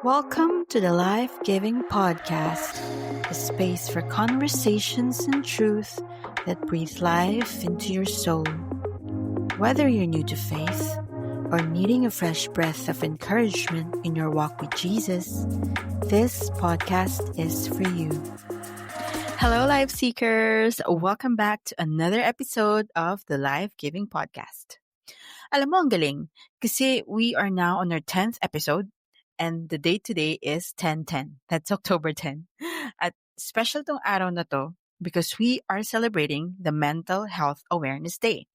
Welcome to the Life Giving Podcast, a space for conversations and truth that breathe life into your soul. Whether you're new to faith or needing a fresh breath of encouragement in your walk with Jesus, this podcast is for you. Hello, Life Seekers! Welcome back to another episode of the Life Giving Podcast. Alam mo, ang galing, kasi we are now on our 10th episode. And the date today is 10/10. That's October 10. At special tong araw na to because we are celebrating the Mental Health Awareness Day.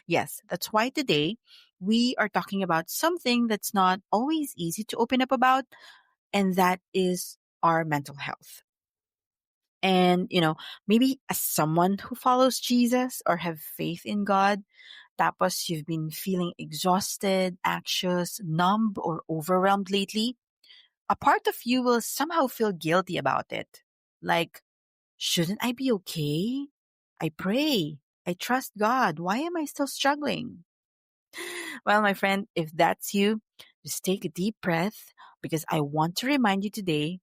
Yes, that's why today we are talking about something that's not always easy to open up about, and that is our mental health. And, maybe as someone who follows Jesus or have faith in God, tapos you've been feeling exhausted, anxious, numb, or overwhelmed lately, a part of you will somehow feel guilty about it. Like, shouldn't I be okay? I pray. I trust God. Why am I still struggling? Well, my friend, if that's you, just take a deep breath because I want to remind you today,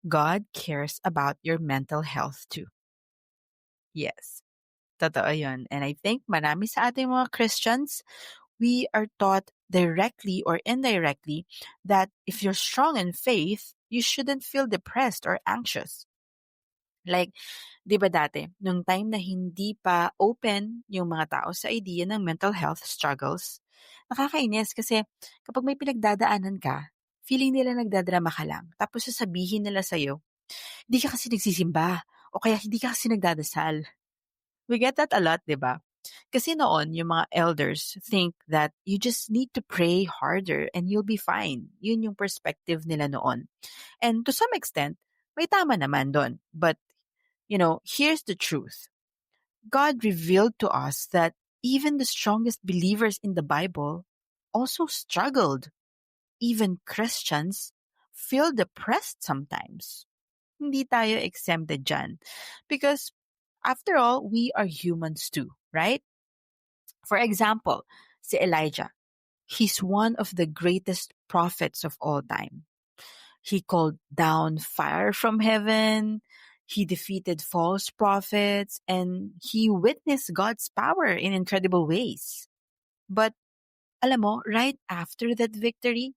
God cares about your mental health too. Yes, totoo yun. And I think marami sa ating mga Christians, we are taught directly or indirectly that if you're strong in faith, you shouldn't feel depressed or anxious. Like, di ba dati, nung time na hindi pa open yung mga tao sa idea ng mental health struggles, nakakainis kasi kapag may pinagdadaanan ka, feeling nila nagdadrama ka lang. Tapos sasabihin nila sa'yo, hindi ka kasi nagsisimba o kaya hindi ka kasi nagdadasal. We get that a lot, di ba? Kasi noon, yung mga elders think that you just need to pray harder and you'll be fine. Yun yung perspective nila noon. And to some extent, may tama naman doon. But, here's the truth. God revealed to us that even the strongest believers in the Bible also struggled. Even Christians feel depressed sometimes. Hindi tayo exempted dyan. Because, after all, we are humans too, right? For example, si Elijah. He's one of the greatest prophets of all time. He called down fire from heaven. He defeated false prophets and he witnessed God's power in incredible ways. But alam mo, right after that victory,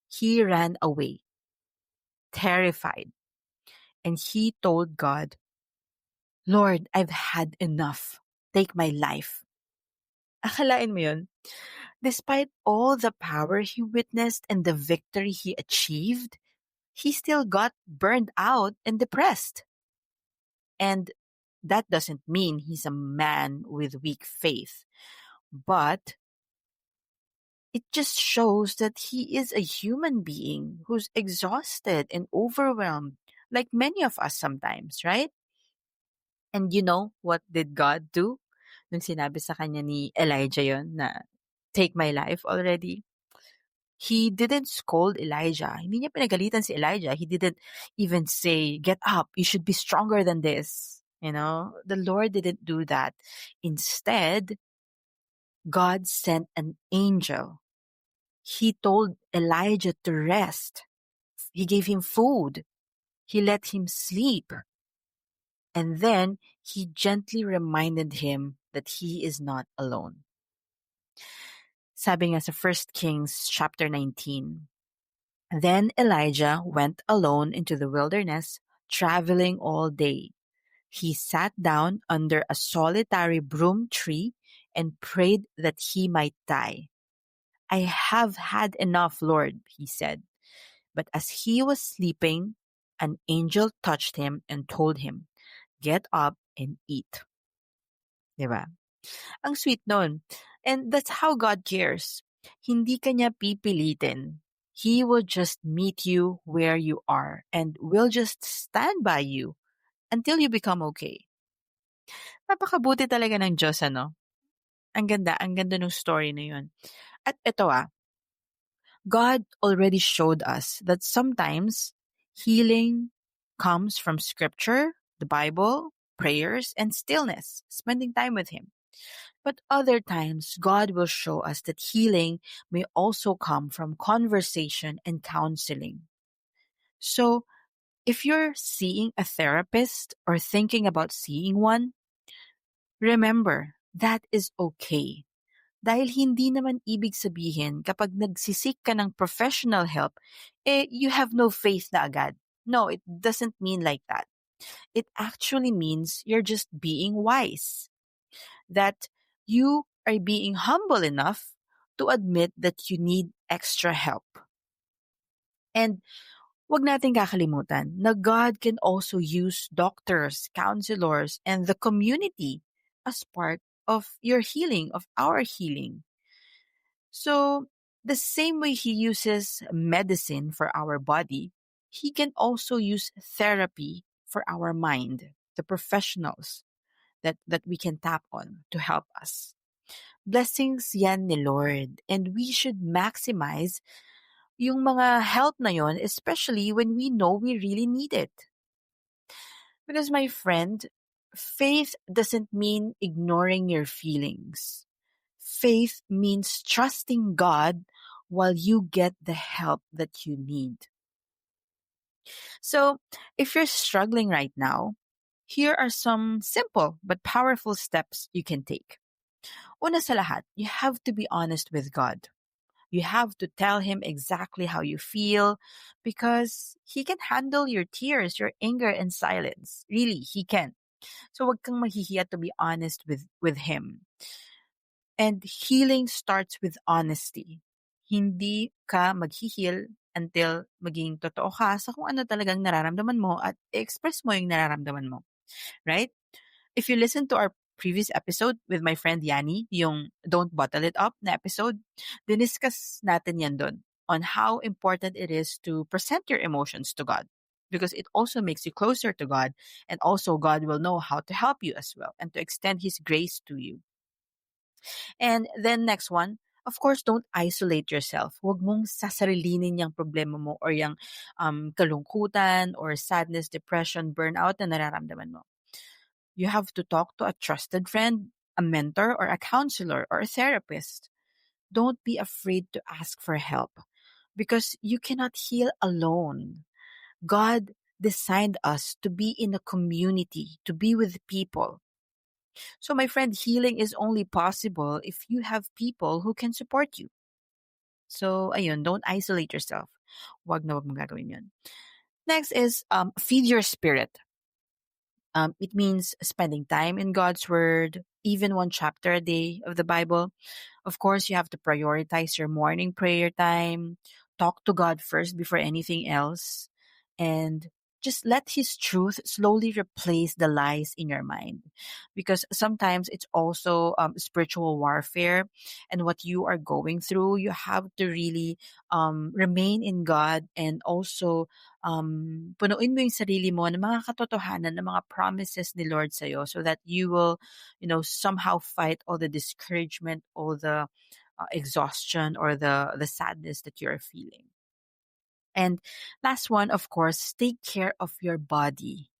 he ran away, terrified. And he told God, Lord, I've had enough. Take my life. Akalain mo yun? Despite all the power he witnessed and the victory he achieved, he still got burned out and depressed. And that doesn't mean he's a man with weak faith, but it just shows that he is a human being who's exhausted and overwhelmed, like many of us sometimes, right? And you know what did God do? Nung sinabi sa kanya ni Elijah yon na, take my life already. He didn't scold Elijah. Hindi niya pinagalitan si Elijah. He didn't even say, get up, you should be stronger than this. The Lord didn't do that. Instead, God sent an angel. He told Elijah to rest. He gave him food. He let him sleep. And then he gently reminded him that he is not alone. Sabi nga sa 1 Kings chapter 19, Then Elijah went alone into the wilderness, traveling all day. He sat down under a solitary broom tree and prayed that he might die. I have had enough, Lord, he said. But as he was sleeping, an angel touched him and told him, Get up and eat. Diba? Ang sweet nun. And that's how God cares. Hindi ka niya pipilitin. He will just meet you where you are and will just stand by you until you become okay. Napakabuti talaga ng Diyos, ano? Ang ganda ng story na yun. At ito God already showed us that sometimes healing comes from scripture, the Bible, prayers, and stillness, spending time with Him. But other times, God will show us that healing may also come from conversation and counseling. So, if you're seeing a therapist or thinking about seeing one, remember, that is okay. Dahil hindi naman ibig sabihin kapag nagsisik ka ng professional help, you have no faith na agad. No, it doesn't mean like that. It actually means you're just being wise. That you are being humble enough to admit that you need extra help. And wag natin kakalimutan na God can also use doctors, counselors, and the community as part of your healing, of our healing. So, the same way He uses medicine for our body, He can also use therapy for our mind, the professionals that we can tap on to help us. Blessings yan ni Lord. And we should maximize yung mga help na yon, especially when we know we really need it. Because my friend, faith doesn't mean ignoring your feelings. Faith means trusting God while you get the help that you need. So, if you're struggling right now, here are some simple but powerful steps you can take. Una sa lahat, you have to be honest with God. You have to tell Him exactly how you feel because He can handle your tears, your anger, and silence. Really, He can. So wag kang mahihiya to be honest with Him. And healing starts with honesty. Hindi ka maghihil until maging totoo ka sa kung ano talagang nararamdaman mo at express mo yung nararamdaman mo. Right? If you listen to our previous episode with my friend Yanni, yung Don't Bottle It Up na episode, diniscuss natin yan doon on how important it is to present your emotions to God because it also makes you closer to God and also God will know how to help you as well and to extend His grace to you. And then next one, of course, don't isolate yourself. Huwag mong sasarilinin yung problema mo or yung kalungkutan or sadness, depression, burnout na nararamdaman mo. You have to talk to a trusted friend, a mentor, or a counselor or a therapist. Don't be afraid to ask for help because you cannot heal alone. God designed us to be in a community, to be with people. So, my friend, healing is only possible if you have people who can support you. So, ayun, don't isolate yourself. Wag na wag mong gagawin yun. Next is feed your spirit. It means spending time in God's Word, even one chapter a day of the Bible. Of course, you have to prioritize your morning prayer time, talk to God first before anything else, and just let His truth slowly replace the lies in your mind. Because sometimes it's also spiritual warfare, and what you are going through, you have to really remain in God and also punuin mo yung sarili mo ng mga katotohanan, ng mga promises ni Lord sa'yo so that you will, somehow fight all the discouragement, all the exhaustion or the sadness that you're feeling. And last one, of course, take care of your body.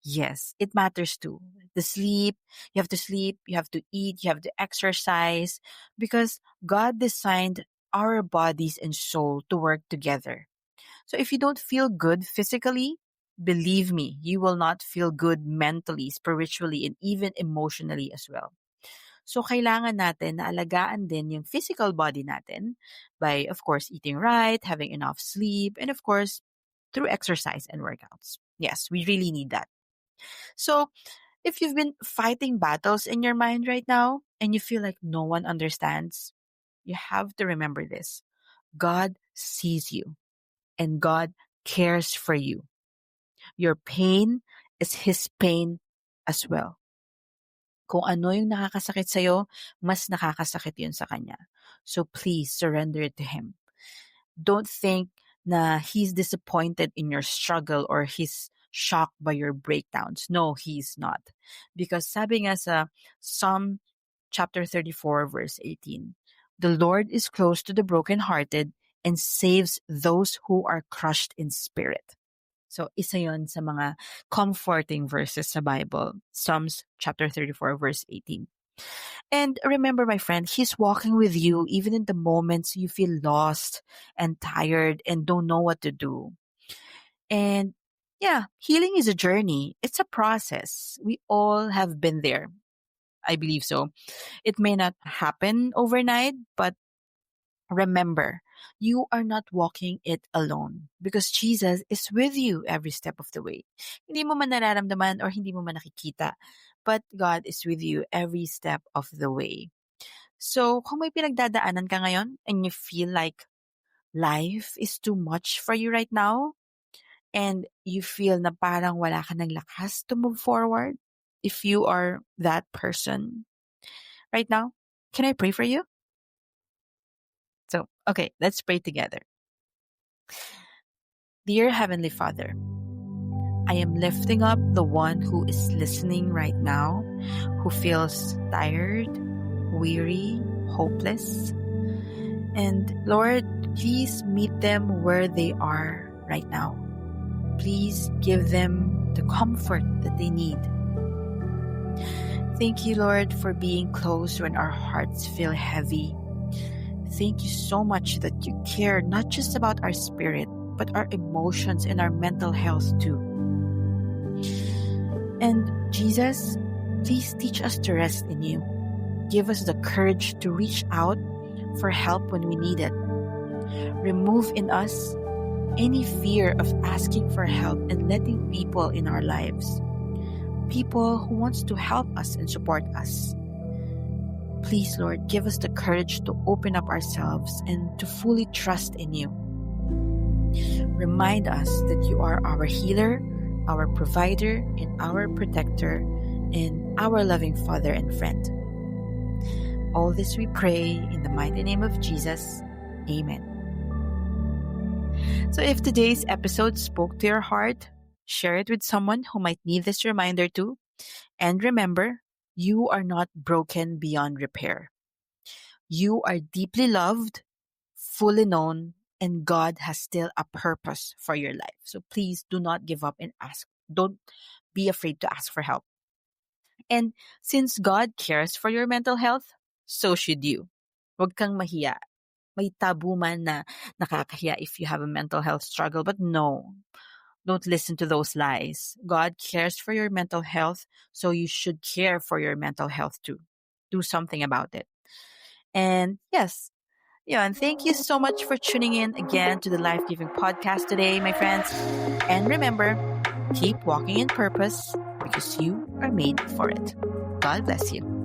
Yes, it matters too. You have to sleep, you have to eat, you have to exercise because God designed our bodies and soul to work together. So if you don't feel good physically, believe me, you will not feel good mentally, spiritually, and even emotionally as well. So, kailangan natin na alagaan din yung physical body natin by, of course, eating right, having enough sleep, and of course, through exercise and workouts. Yes, we really need that. So, if you've been fighting battles in your mind right now and you feel like no one understands, you have to remember this. God sees you and God cares for you. Your pain is His pain as well. Kung ano yung nakakasakit sa'yo, mas nakakasakit yun sa Kanya. So please surrender it to Him. Don't think na He's disappointed in your struggle or He's shocked by your breakdowns. No, He's not. Because sabi nga sa Psalm chapter 34 verse 18, the Lord is close to the brokenhearted and saves those who are crushed in spirit. So, isa yon sa mga comforting verses sa Bible. Psalms chapter 34, verse 18. And remember, my friend, He's walking with you even in the moments you feel lost and tired and don't know what to do. And yeah, healing is a journey. It's a process. We all have been there. I believe so. It may not happen overnight, but remember, you are not walking it alone because Jesus is with you every step of the way. Hindi mo man nararamdaman or hindi mo man nakikita, but God is with you every step of the way. So, kung may pinagdadaanan ka ngayon and you feel like life is too much for you right now, and you feel na parang wala ka ng lakas to move forward, if you are that person right now, can I pray for you? So, okay, let's pray together. Dear Heavenly Father, I am lifting up the one who is listening right now, who feels tired, weary, hopeless. And Lord, please meet them where they are right now. Please give them the comfort that they need. Thank you, Lord, for being close when our hearts feel heavy. Thank you so much that you care not just about our spirit, but our emotions and our mental health too. And Jesus, please teach us to rest in you. Give us the courage to reach out for help when we need it. Remove in us any fear of asking for help and letting people in our lives, people who wants to help us and support us. Please, Lord, give us the courage to open up ourselves and to fully trust in you. Remind us that you are our healer, our provider, and our protector, and our loving Father and friend. All this we pray in the mighty name of Jesus. Amen. So if today's episode spoke to your heart, share it with someone who might need this reminder too. And remember, you are not broken beyond repair. You are deeply loved, fully known, and God has still a purpose for your life. So please do not give up and ask. Don't be afraid to ask for help. And since God cares for your mental health, so should you. Huwag kang mahiya. May tabu man na nakakahiya if you have a mental health struggle, but no, don't listen to those lies. God cares for your mental health, so you should care for your mental health too. Do something about it. And yes, and thank you so much for tuning in again to the Life Giving Podcast today, my friends. And remember, keep walking in purpose because you are made for it. God bless you.